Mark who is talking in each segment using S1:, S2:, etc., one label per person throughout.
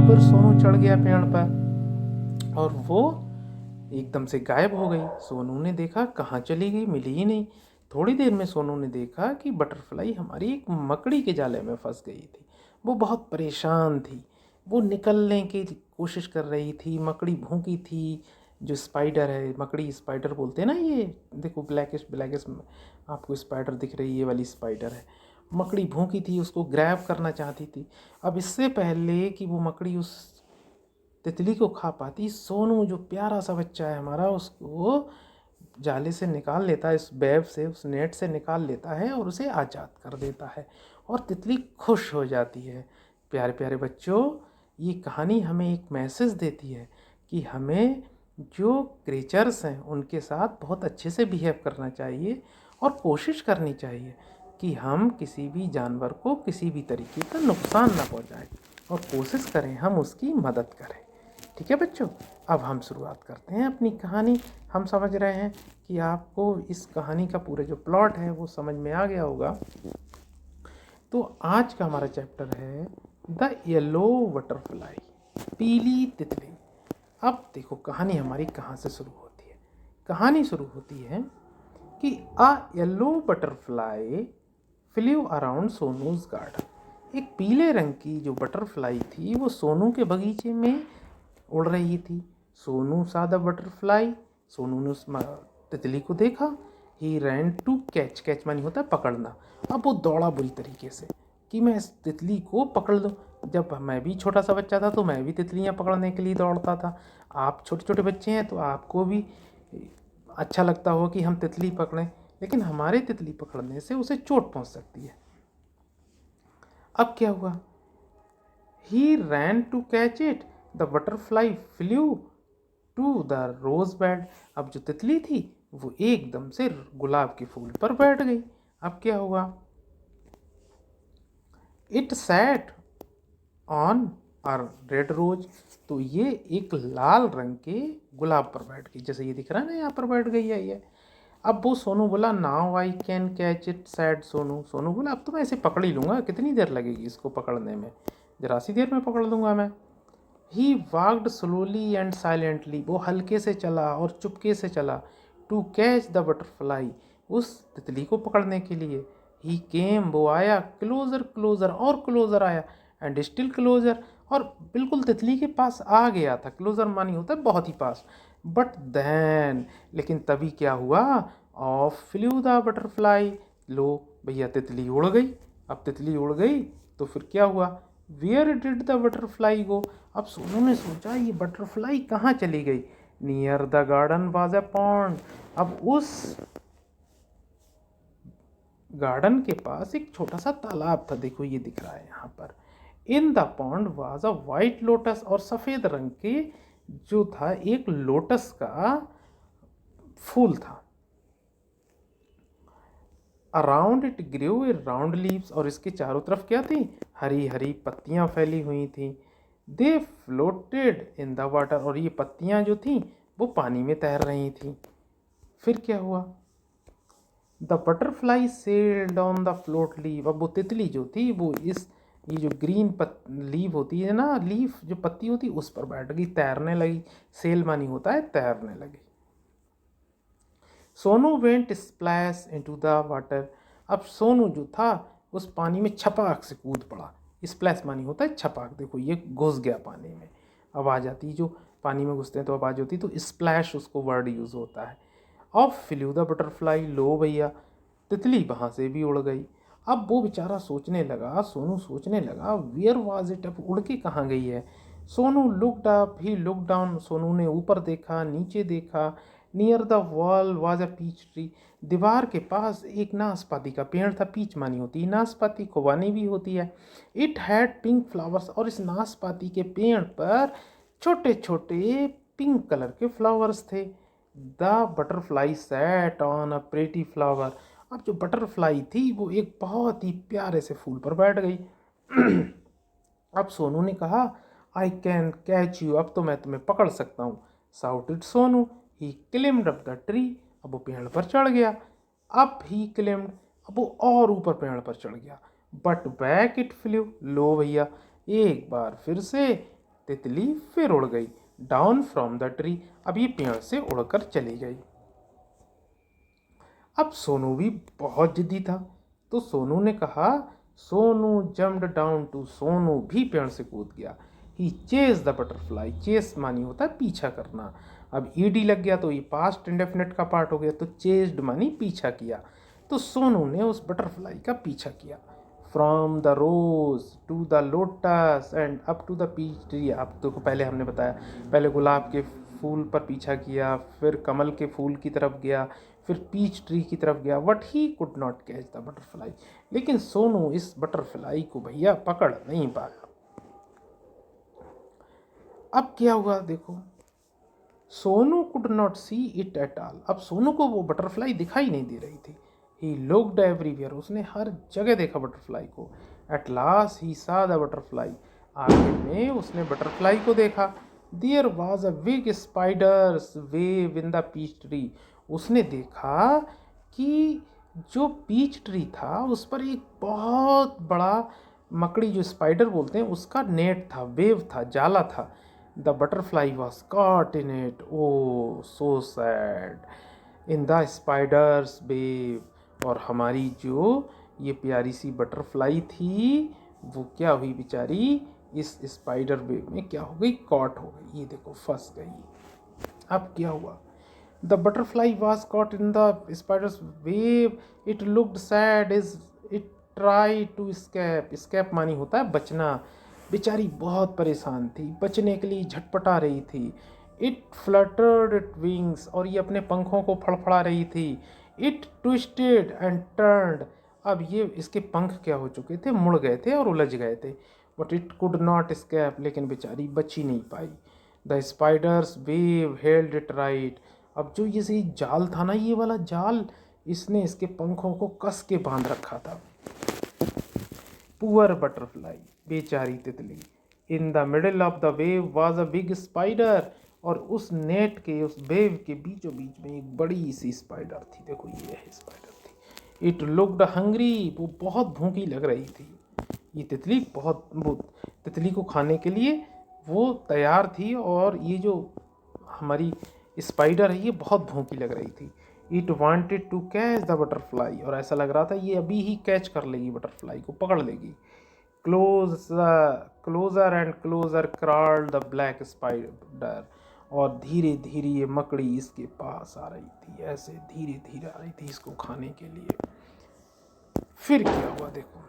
S1: पर सोनू चढ़ गया पेड़ पर और वो एकदम से गायब हो गई। सोनू ने देखा कहाँ चली गई, मिली ही नहीं। थोड़ी देर में सोनू ने देखा कि बटरफ्लाई हमारी एक मकड़ी के जाले में फंस गई थी। वो बहुत परेशान थी, वो निकलने की कोशिश कर रही थी। मकड़ी भूखी थी। जो स्पाइडर है, मकड़ी स्पाइडर बोलते हैं ना, ये देखो ब्लैकिश ब्लैकिश आपको स्पाइडर दिख रही है, ये वाली स्पाइडर है। मकड़ी भूखी थी, उसको ग्रैब करना चाहती थी। अब इससे पहले कि वो मकड़ी उस तितली को खा पाती, सोनू जो प्यारा सा बच्चा है हमारा, उसको जाले से निकाल लेता है, इस वेब से, उस नेट से निकाल लेता है और उसे आज़ाद कर देता है और तितली खुश हो जाती है। प्यारे प्यारे बच्चों, ये कहानी हमें एक मैसेज देती है कि हमें जो क्रिएचर्स हैं उनके साथ बहुत अच्छे से बिहेव करना चाहिए और कोशिश करनी चाहिए कि हम किसी भी जानवर को किसी भी तरीके का नुकसान ना पहुंचाएं और कोशिश करें हम उसकी मदद करें। ठीक है बच्चों, अब हम शुरुआत करते हैं अपनी कहानी। हम समझ रहे हैं कि आपको इस कहानी का पूरा जो प्लॉट है वो समझ में आ गया होगा। तो आज का हमारा चैप्टर है द येलो बटरफ्लाई, पीली तितली। अब देखो कहानी हमारी कहाँ से शुरू होती है। कहानी शुरू होती है कि अ yellow butterfly flu around Sonu's garden. एक पीले रंग की जो बटरफ्लाई थी वो सोनू के बगीचे में उड़ रही थी। सोनू सा द बटरफ्लाई, सोनू ने उस तितली को देखा। ही रैन टू कैच, कैच मानी होता है पकड़ना। अब वो दौड़ा बुरी तरीके से कि मैं इस तितली को पकड़ लूँ। जब मैं भी छोटा सा बच्चा था तो मैं भी तितलियाँ पकड़ने के लिए दौड़ता था। आप छोटे छोटे बच्चे हैं तो आपको भी अच्छा लगता हो कि हम तितली पकड़ें, लेकिन हमारे तितली पकड़ने से उसे चोट पहुंच सकती है। अब क्या हुआ? He ran to catch it. The butterfly flew to the rose bed. अब जो तितली थी वो एकदम से गुलाब के फूल पर बैठ गई। अब क्या हुआ? It sat on a red rose. तो ये एक लाल रंग के गुलाब पर बैठ गई, जैसे ये दिख रहा है ना, यहाँ पर बैठ गई है ये। अब वो सोनू बोला now I can catch it, sad Sonu. Sonu बोला अब तो मैं इसे पकड़ ही लूँगा, कितनी देर लगेगी इसको पकड़ने में, जरा सी देर में पकड़ लूँगा मैं। ही वाक्ड स्लोली एंड साइलेंटली, वो हल्के से चला और चुपके से चला। टू कैच द बटरफ्लाई, उस तितली को पकड़ने के लिए। ही केम, वो आया। क्लोजर क्लोजर, और क्लोजर आया। एंड स्टिल क्लोजर, और बिल्कुल तितली के पास आ गया था। क्लोजर मानी होता है बहुत ही पास। बट देन, लेकिन तभी क्या हुआ? ऑफ फ्लू द बटरफ्लाई, लो भैया तितली उड़ गई। अब तितली उड़ गई तो फिर क्या हुआ? वेयर डिड द बटरफ्लाई गो? अब सोनू ने सोचा ये बटरफ्लाई कहाँ चली गई? Near the garden was a pond. अब उस गार्डन के पास एक छोटा सा तालाब था, देखो ये दिख रहा है यहाँ पर। In the pond was a white lotus, और सफ़ेद रंग के जो था एक लोटस का फूल था। Around it grew A round leaves, और इसके चारों तरफ क्या थी? हरी हरी पत्तियां फैली हुई थी। दे फ्लोटेड इन द वाटर, और ये पत्तियां जो थी वो पानी में तैर रही थी। फिर क्या हुआ? The butterfly sailed on the float leave. अब वो तितली जो थी वो इस, ये जो ग्रीन लीव होती है ना, लीफ जो पत्ती होती उस पर बैठ गई, तैरने लगी। सेल मानी होता है तैरने लगी। Sonu went splash into the water. अब सोनू जो था उस पानी में छपाक से कूद पड़ा। स्प्लैश मानी होता है छपाक, देखो ये घुस गया पानी में, आवाज़ आती, जो पानी में घुसते हैं तो आवाज़ होती, तो स्प्लैश उसको वर्ड यूज़ होता है। अब फ्लू द बटरफ्लाई, लो भैया तितली वहाँ से भी उड़ गई। अब वो बेचारा सोचने लगा, सोनू सोचने लगा वेयर वाज इट, अब उड़ के कहाँ गई है। Sonu looked up, he look down, Sonu ने ऊपर देखा, नीचे देखा। Near the wall was a peach tree, दीवार के पास एक नाशपाती का पेड़ था। पीच मानी होती है नाशपाती, खुबानी भी होती है। इट हैड पिंक फ्लावर्स, और इस नाशपाती के पेड़ पर छोटे छोटे पिंक कलर के फ्लावर्स थे। The butterfly sat on a pretty flower, अब जो बटरफ्लाई थी वो एक बहुत ही प्यारे से फूल पर बैठ गई। अब सोनू ने कहा आई कैन कैच यू, अब तो मैं तुम्हें पकड़ सकता हूँ। Shouted Sonu. He climbed up the tree, अब वो पेड़ पर चढ़ गया। अब ही क्लिम्ड, अब वो और ऊपर पेड़ पर चढ़ गया। बट बैक इट फ्लू, लो भैया एक बार फिर से तितली फिर उड़ गई डाउन फ्रॉम द ट्री। अब ये पेड़ से उड़कर चली गई। अब सोनू भी बहुत जिद्दी था, तो सोनू ने कहा, Sonu jumped down too, Sonu भी पेड़ से कूद गया। He chase the butterfly, chase मानी होता है पीछा करना। अब ईडी लग गया तो ये पास्ट इंडेफिनिट का पार्ट हो गया, तो चेज्ड मानी पीछा किया। तो सोनू ने उस बटरफ्लाई का पीछा किया। From the rose to the lotus and up to the peach tree. अब तो पहले हमने बताया, पहले गुलाब के फूल पर पीछा किया, फिर कमल के फूल की तरफ गया, फिर पीच ट्री की तरफ गया। But he could not catch the butterfly, लेकिन सोनू इस बटरफ्लाई को भैया पकड़ नहीं पाया। अब क्या हुआ देखो, Sonu could not see it at all. अब सोनू को वो बटरफ्लाई दिखाई नहीं दे रही थी। ही लुक्ड एवरीवेयर, उसने हर जगह देखा बटरफ्लाई को। एट लास्ट ही सा द बटरफ्लाई, आखिर में उसने बटरफ्लाई को देखा। There was a big spider's web in the peach tree. उसने देखा कि जो पीच ट्री था उस पर एक बहुत बड़ा मकड़ी, जो स्पाइडर बोलते हैं, उसका नेट था, वेव था, जाला था। The butterfly was caught in it. Oh, so sad. In the spider's web. और हमारी जो ये प्यारी सी बटरफ्लाई थी, वो क्या हुई बेचारी, इस स्पाइडर वेब में क्या हो गई, कॉट हो गई। ये देखो फंस गई। अब क्या हुआ, the butterfly was caught in the spider's web. It looked sad is it try to escape. Escape मानी होता है बचना। बेचारी बहुत परेशान थी, बचने के लिए झटपटा रही थी। इट फ्लटर्ड इट विंग्स, और ये अपने पंखों को फड़फड़ा रही थी। It twisted and turned. अब ये इसके पंख क्या हो चुके थे, मुड़ गए थे और उलझ गए थे। But it could not escape, लेकिन बेचारी बच ही नहीं पाई। The spider's web held it right. अब जो ये जाल था ना, ये वाला जाल, इसने इसके पंखों को कस के बांध रखा था। पुअर बटरफ्लाई, बेचारी तितली। In the middle of the wave was a big spider. और उस नेट के, उस वेव के बीचों बीच में एक बड़ी सी स्पाइडर थी। देखो ये है स्पाइडर थी। इट लुक्ड हंग्री, वो बहुत भूखी लग रही थी। ये तितली बहुत, वो तितली को खाने के लिए वो तैयार थी। और ये जो हमारी स्पाइडर है, ये बहुत भूखी लग रही थी। It wanted to catch the butterfly, और ऐसा लग रहा था ये अभी ही कैच कर लेगी, बटरफ्लाई को पकड़ लेगी। Closer and closer crawled the black spider. और धीरे धीरे ये मकड़ी इसके पास आ रही थी, ऐसे धीरे धीरे आ रही थी इसको खाने के लिए। फिर क्या हुआ देखो,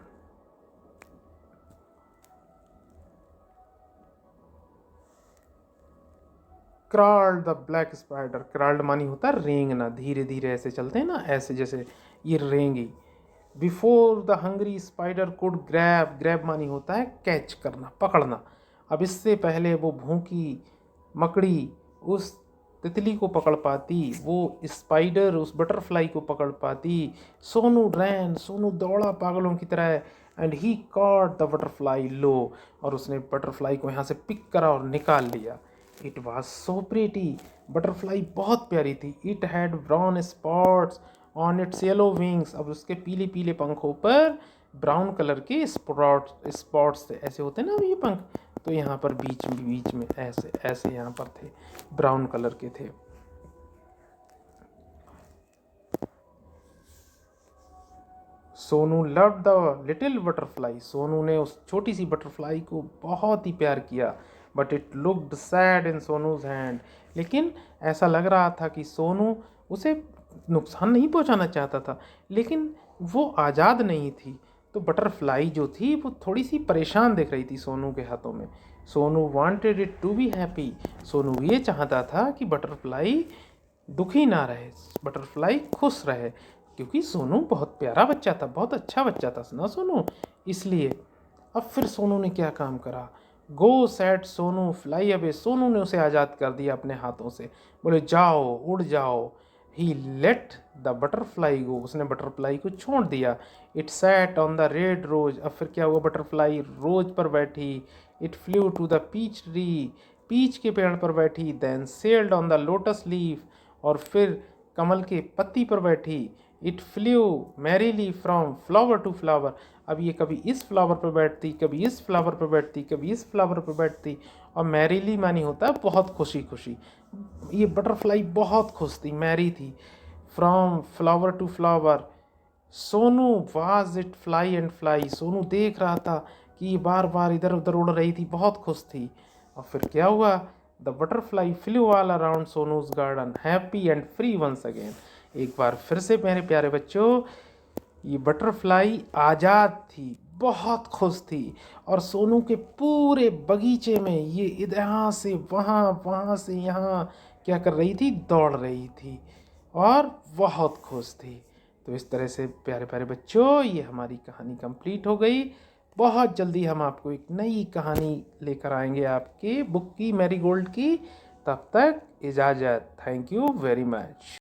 S1: crawled the black spider. Crawled मानी होता है रेंगना, धीरे धीरे ऐसे चलते हैं ना, ऐसे जैसे ये रेंगी। Before the hungry spider could grab, grab मानी होता है कैच करना, पकड़ना। अब इससे पहले वो भूखी मकड़ी उस तितली को पकड़ पाती, वो स्पाइडर उस बटरफ्लाई को पकड़ पाती। सोनू रैन, सोनू दौड़ा पागलों की तरह। And he caught the butterfly लो, और उसने बटरफ्लाई को यहाँ से पिक करा और निकाल लिया। It was so pretty, butterfly बहुत प्यारी थी। It had brown spots on it's yellow wings. अब उसके पीले पीले पंखों पर ब्राउन कलर के स्पॉट्स थे, ऐसे होते ना ये पंख, तो यहाँ पर बीच में ऐसे ऐसे यहाँ पर थे, ब्राउन कलर के थे। Sonu loved the little butterfly, Sonu ने उस छोटी सी बटरफ्लाई को बहुत ही प्यार किया। But it looked sad in सोनूज hand, लेकिन ऐसा लग रहा था कि सोनू उसे नुकसान नहीं पहुंचाना चाहता था, लेकिन वो आज़ाद नहीं थी। तो बटरफ्लाई जो थी वो थोड़ी सी परेशान दिख रही थी सोनू के हाथों में। Sonu wanted it to be happy, Sonu ये चाहता था कि बटरफ्लाई दुखी ना रहे, बटरफ्लाई खुश रहे, क्योंकि सोनू बहुत प्यारा बच्चा था, बहुत अच्छा बच्चा था ना सोनू, इसलिए। अब फिर सोनू ने क्या काम करा, go said Sonu fly away, Sonu ने उसे आज़ाद कर दिया अपने हाथों से, बोले जाओ उड़ जाओ। He let the butterfly go, उसने बटरफ्लाई को छोड़ दिया। It sat on the red rose, अब फिर क्या हुआ, बटरफ्लाई रोज पर बैठी। It flew to the peach tree, peach के पेड़ पर बैठी। Then settled on the lotus leaf, और फिर कमल के पत्ती पर बैठी। It flew merrily from flower to flower, अब ये कभी इस फ्लावर पे बैठती, कभी इस फ्लावर पे बैठती, कभी इस फ्लावर पे बैठती, और मैरीली मानी होता है बहुत खुशी खुशी। ये बटरफ्लाई बहुत खुश थी, मैरी थी। From flower to flower Sonu was it fly and fly. Sonu देख रहा था कि ये बार बार इधर उधर उड़ रही थी, बहुत खुश थी। और फिर क्या हुआ, the butterfly flew all around Sonu's garden happy and free once again. एक बार फिर से मेरे प्यारे बच्चों, ये बटरफ्लाई आज़ाद थी, बहुत खुश थी, और सोनू के पूरे बगीचे में ये यहाँ से वहाँ, वहाँ से यहाँ क्या कर रही थी, दौड़ रही थी, और बहुत खुश थी। तो इस तरह से प्यारे प्यारे बच्चों, ये हमारी कहानी कंप्लीट हो गई। बहुत जल्दी हम आपको एक नई कहानी लेकर आएंगे आपके बुक की, मैरीगोल्ड की। तब तक इजाज़त। Thank you very much.